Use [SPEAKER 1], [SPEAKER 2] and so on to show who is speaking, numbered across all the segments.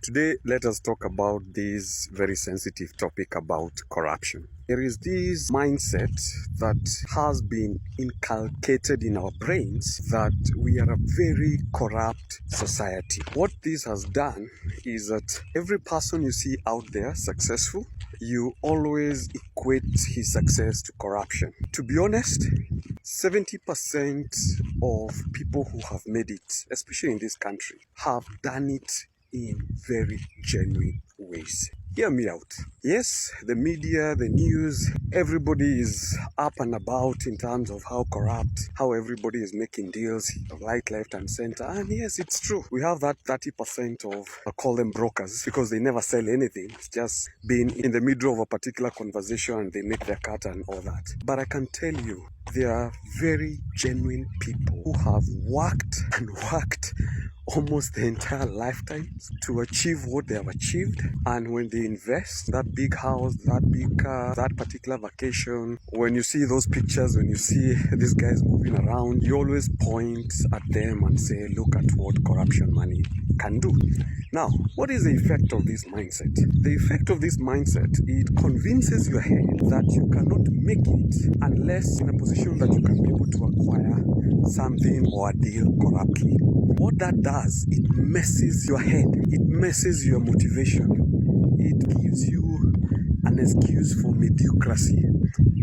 [SPEAKER 1] Today, let us talk about this very sensitive topic about corruption. There is this mindset that has been inculcated in our brains that we are a very corrupt society. What this has done is that every person you see out there successful, you always equate his success to corruption. To be honest, 70% of people who have made it, especially in this country, have done it in very genuine ways. Hear me out. Yes, the media, the news, everybody is up and about in terms of how corrupt, how everybody is making deals right, left, and center. And yes, it's true. We have that 30% of, I call them brokers, because they never sell anything. It's just being in the middle of a particular conversation and they make their cut and all that. But I can tell you, there are very genuine people who have worked and worked almost the entire lifetime to achieve what they have achieved. And when they invest, that big house, that big car, that particular vacation, when you see those pictures, when you see these guys moving around, you always point at them and say, look at what corruption money can do. Now, what is the effect of this mindset? The effect of this mindset, it convinces your head that you cannot make it unless in a position that you can be able to acquire something or a deal corruptly. What that does, it messes your head, it messes your motivation, it gives you an excuse for mediocrity,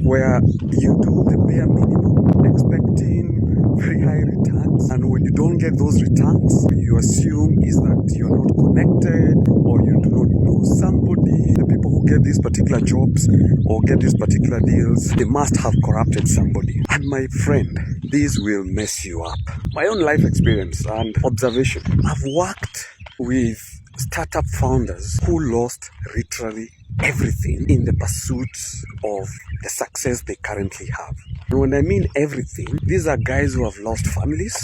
[SPEAKER 1] where you do the bare minimum, expecting very high returns, and when you don't get those returns, you assume is that you're not connected, or you do not know somebody. The people who get these particular jobs or get these particular deals, they must have corrupted somebody. And my friend, this will mess you up. My own life experience and observation, I've worked with startup founders who lost literally everything in the pursuit of the success they currently have. And when I mean everything, these are guys who have lost families,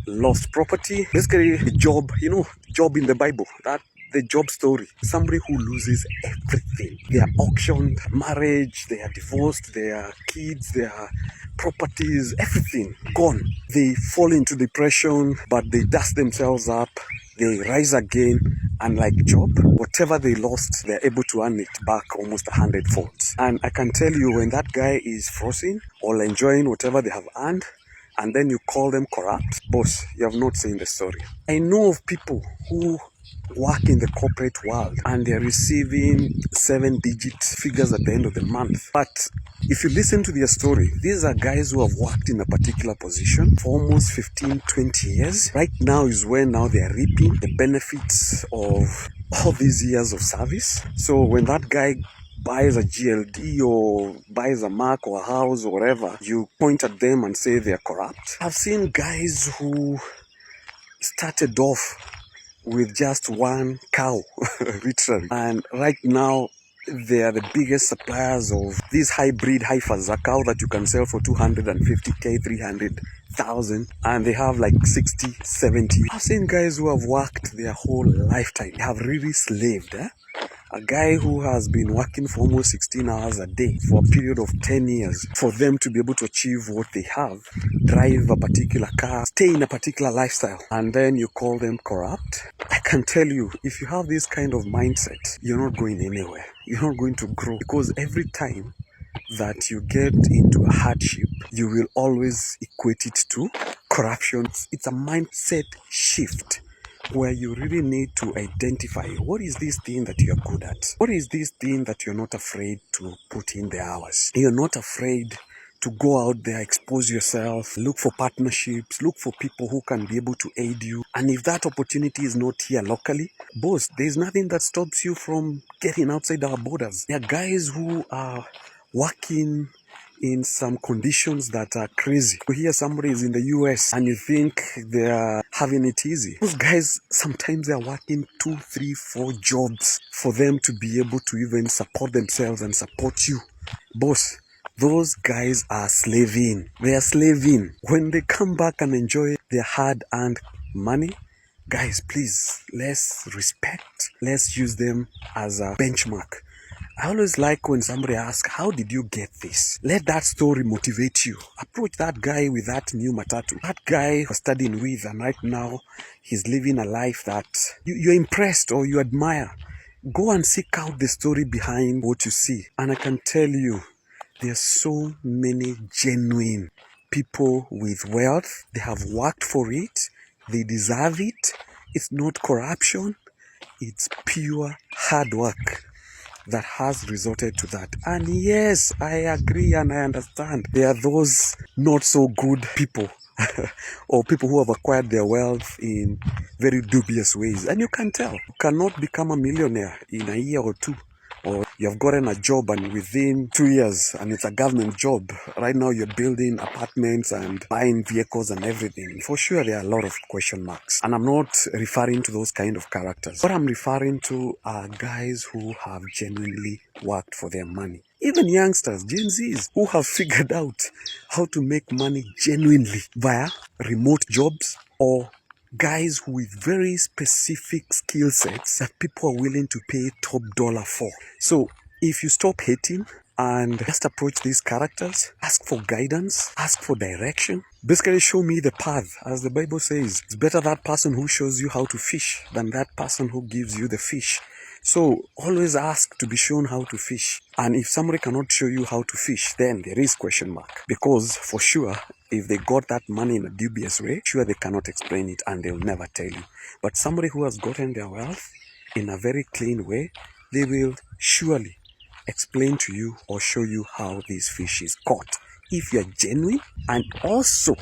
[SPEAKER 1] lost property, basically job in the Bible, that the Job story. Somebody who loses everything. They are auctioned, marriage, they are divorced, their kids, their properties, everything gone. They fall into depression, but they dust themselves up. They rise again, and like Job, whatever they lost, they're able to earn it back almost 100-fold. And I can tell you, when that guy is frozen or enjoying whatever they have earned, and then you call them corrupt, boss, you have not seen the story. I know of people who work in the corporate world and they're receiving 7-digit figures at the end of the month. But if you listen to their story, these are guys who have worked in a particular position for almost 15-20 years. Right now is when now they are reaping the benefits of all these years of service. So when that guy buys a GLD or buys a Mac or a house or whatever, you point at them and say they're corrupt. I've seen guys who started off with just one cow, literally. And right now, they are the biggest suppliers of these hybrid heifers, a cow that you can sell for 250k, 300,000, and they have like 60, 70. I've seen guys who have worked their whole lifetime. They have really slaved, A guy who has been working for almost 16 hours a day for a period of 10 years for them to be able to achieve what they have, drive a particular car, stay in a particular lifestyle, and then you call them corrupt. I can tell you, if you have this kind of mindset, you're not going anywhere. You're not going to grow, because every time that you get into a hardship, you will always equate it to corruption. It's a mindset shift, where you really need to identify what is this thing that you're good at. What is this thing that you're not afraid to put in the hours? You're not afraid to go out there, expose yourself, look for partnerships, look for people who can be able to aid you. And if that opportunity is not here locally, boss, there's nothing that stops you from getting outside our borders. There are guys who are working in some conditions that are crazy. You hear somebody is in the US and you think they are having it easy. Those guys, sometimes they are working 2, 3, 4 jobs for them to be able to even support themselves and support you. Boss, those guys are slaving. They are slaving. When they come back and enjoy their hard-earned money, guys, please, let's respect. Let's use them as a benchmark. I always like when somebody asks, how did you get this? Let that story motivate you. Approach that guy with that new matatu. That guy you're studying with, and right now he's living a life that you're impressed or you admire. Go and seek out the story behind what you see. And I can tell you, there's so many genuine people with wealth. They have worked for it. They deserve it. It's not corruption. It's pure hard work that has resulted to that. And yes, I agree and I understand. There are those not so good people or people who have acquired their wealth in very dubious ways. And you can tell. You cannot become a millionaire in a year or two. Or you have gotten a job and within 2 years, and it's a government job. Right now you're building apartments and buying vehicles and everything. For sure, there are a lot of question marks. And I'm not referring to those kind of characters. What I'm referring to are guys who have genuinely worked for their money. Even youngsters, Gen Zs, who have figured out how to make money genuinely via remote jobs or guys with very specific skill sets that people are willing to pay top dollar for. So if you stop hating and just approach these characters, ask for guidance, ask for direction, basically show me the path. As the Bible says, it's better that person who shows you how to fish than that person who gives you the fish. So always ask to be shown how to fish. And if somebody cannot show you how to fish, then there is question mark. Because for sure, if they got that money in a dubious way, sure they cannot explain it and they'll never tell you. But somebody who has gotten their wealth in a very clean way, they will surely explain to you or show you how this fish is caught. If you're genuine and also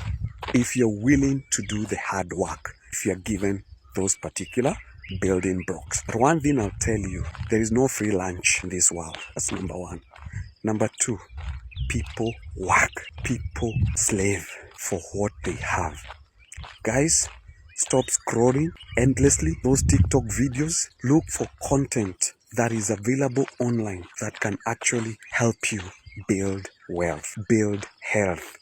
[SPEAKER 1] if you're willing to do the hard work, if you're given those particular building blocks. But one thing I'll tell you, there is no free lunch in this world. That's number one. Number two, people work. People slave for what they have. Guys, stop scrolling endlessly those TikTok videos. Look for content that is available online that can actually help you build wealth, build health,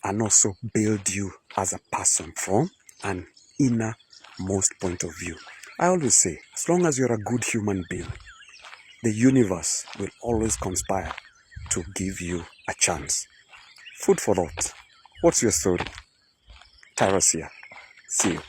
[SPEAKER 1] and also build you as a person from an innermost point of view. I always say, as long as you're a good human being, the universe will always conspire to give you a chance. Food for thought. What's your story? Taras here. See you.